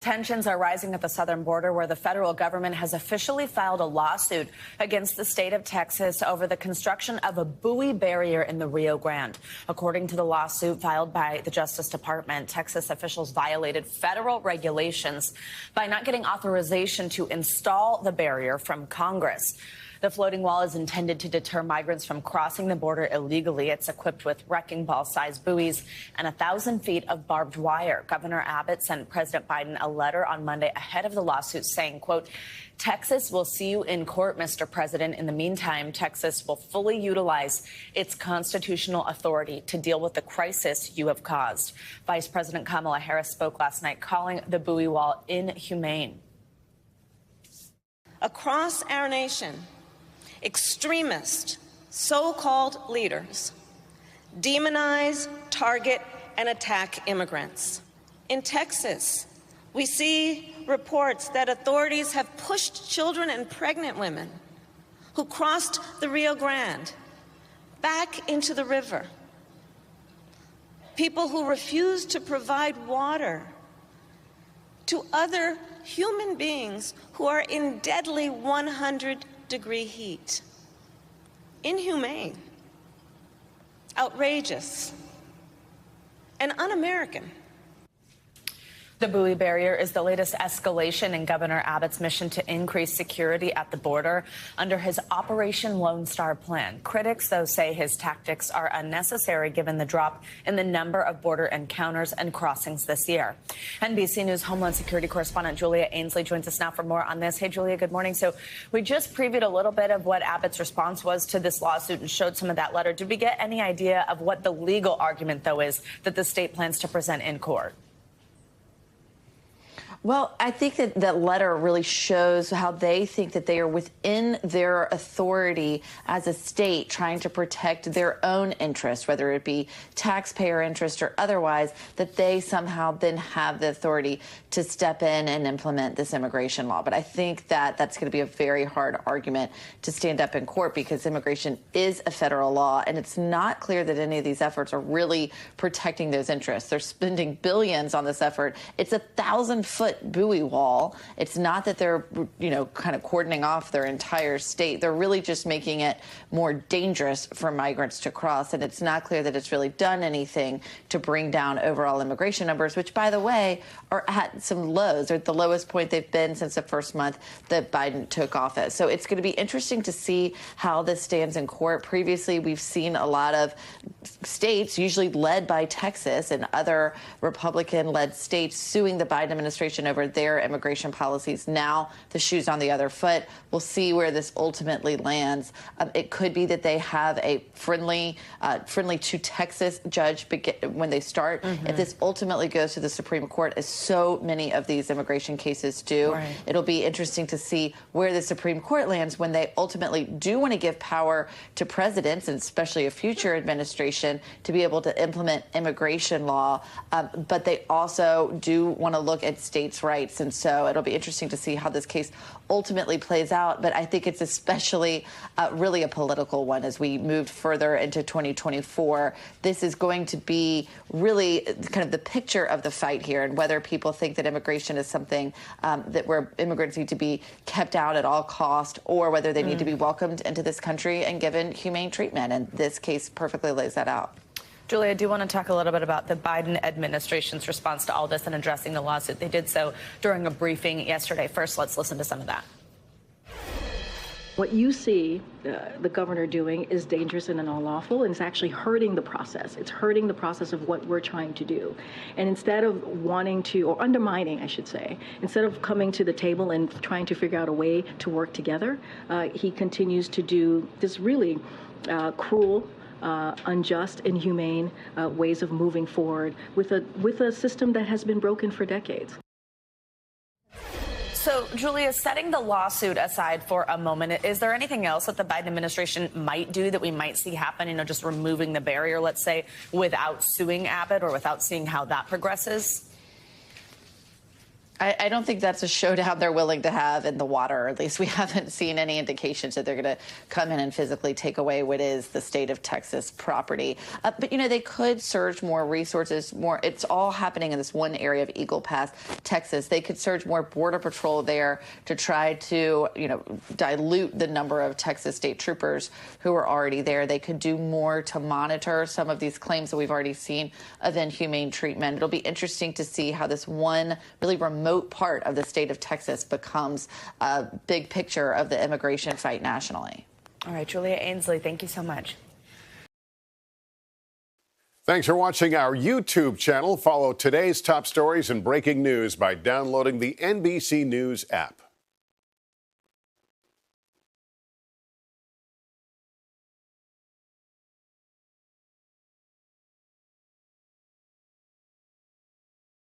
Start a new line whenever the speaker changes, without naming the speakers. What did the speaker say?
Tensions are rising at the southern border, where the federal government has officially filed a lawsuit against the state of Texas over the construction of a buoy barrier in the Rio Grande. According to the lawsuit filed by the Justice Department, Texas officials violated federal regulations by not getting authorization to install the barrier from Congress. The floating wall is intended to deter migrants from crossing the border illegally. It's equipped with wrecking ball-sized buoys and 1,000 feet of barbed wire. Governor Abbott sent President Biden a letter on Monday ahead of the lawsuit saying, quote, "Texas will see you in court, Mr. President. In the meantime, Texas will fully utilize its constitutional authority to deal with the crisis you have caused." Vice President Kamala Harris spoke last night, calling the buoy wall inhumane.
Across our nation, extremist so-called leaders demonize, target, and attack immigrants. In Texas, we see reports that authorities have pushed children and pregnant women who crossed the Rio Grande back into the river. People who refuse to provide water to other human beings who are in deadly 100-degree heat. Inhumane, outrageous, and un-American.
The buoy barrier is the latest escalation in Governor Abbott's mission to increase security at the border under his Operation Lone Star plan. Critics, though, say his tactics are unnecessary given the drop in the number of border encounters and crossings this year. NBC News Homeland Security correspondent Julia Ainsley joins us now for more on this. Hey, Julia, good morning. So we just previewed a little bit of what Abbott's response was to this lawsuit and showed some of that letter. Did we get any idea of what the legal argument, though, is that the state plans to present in court?
Well, I think that that letter really shows how they think that they are within their authority as a state trying to protect their own interests, whether it be taxpayer interest or otherwise, that they somehow then have the authority to step in and implement this immigration law. But I think that that's going to be a very hard argument to stand up in court because immigration is a federal law, and it's not clear that any of these efforts are really protecting those interests. They're spending billions on this effort. It's a 1,000-foot buoy wall. It's not that they're, kind of cordoning off their entire state. They're really just making it more dangerous for migrants to cross. And it's not clear that it's really done anything to bring down overall immigration numbers, which, by the way, are at some lows. They're at the lowest point they've been since the first month that Biden took office. So it's going to be interesting to see how this stands in court. Previously, we've seen a lot of states, usually led by Texas and other Republican-led states, suing the Biden administration over their immigration policies. Now the shoe's on the other foot. We'll see where this ultimately lands. It could be that they have a friendly to Texas judge when they start. Mm-hmm. If this ultimately goes to the Supreme Court, as so many of these immigration cases do, right, it'll be interesting to see where the Supreme Court lands when they ultimately do want to give power to presidents, and especially a future administration, to be able to implement immigration law. But they also do want to look at states' rights. And so it'll be interesting to see how this case ultimately plays out. But I think it's especially really a political one as we move further into 2024. This is going to be really kind of the picture of the fight here, and whether people think that immigration is something where immigrants need to be kept out at all cost, or whether they need to be welcomed into this country and given humane treatment. And this case perfectly lays that out.
Julia, I do want to talk a little bit about the Biden administration's response to all this and addressing the lawsuit. They did so during a briefing yesterday. First, let's listen to some of that.
What you see the governor doing is dangerous and unlawful, and it's actually hurting the process. It's hurting the process of what we're trying to do. And instead of wanting to, or undermining, I should say, instead of coming to the table and trying to figure out a way to work together, he continues to do this really cruel, unjust, inhumane ways of moving forward with a system that has been broken for decades.
So, Julia, setting the lawsuit aside for a moment, is there anything else that the Biden administration might do that we might see happen, just removing the barrier, let's say, without suing Abbott, or without seeing how that progresses?
I don't think that's a showdown they're willing to have in the water. Or at least we haven't seen any indications that they're going to come in and physically take away what is the state of Texas property. But, you know, they could surge more resources, more. It's all happening in this one area of Eagle Pass, Texas. They could surge more Border Patrol there to try to, you know, dilute the number of Texas state troopers who are already there. They could do more to monitor some of these claims that we've already seen of inhumane treatment. It'll be interesting to see how this one really remote part of the state of Texas becomes a big picture of the immigration fight nationally.
All right, Julia Ainsley, thank you so much.
Thanks for watching our YouTube channel. Follow today's top stories and breaking news by downloading the NBC News app.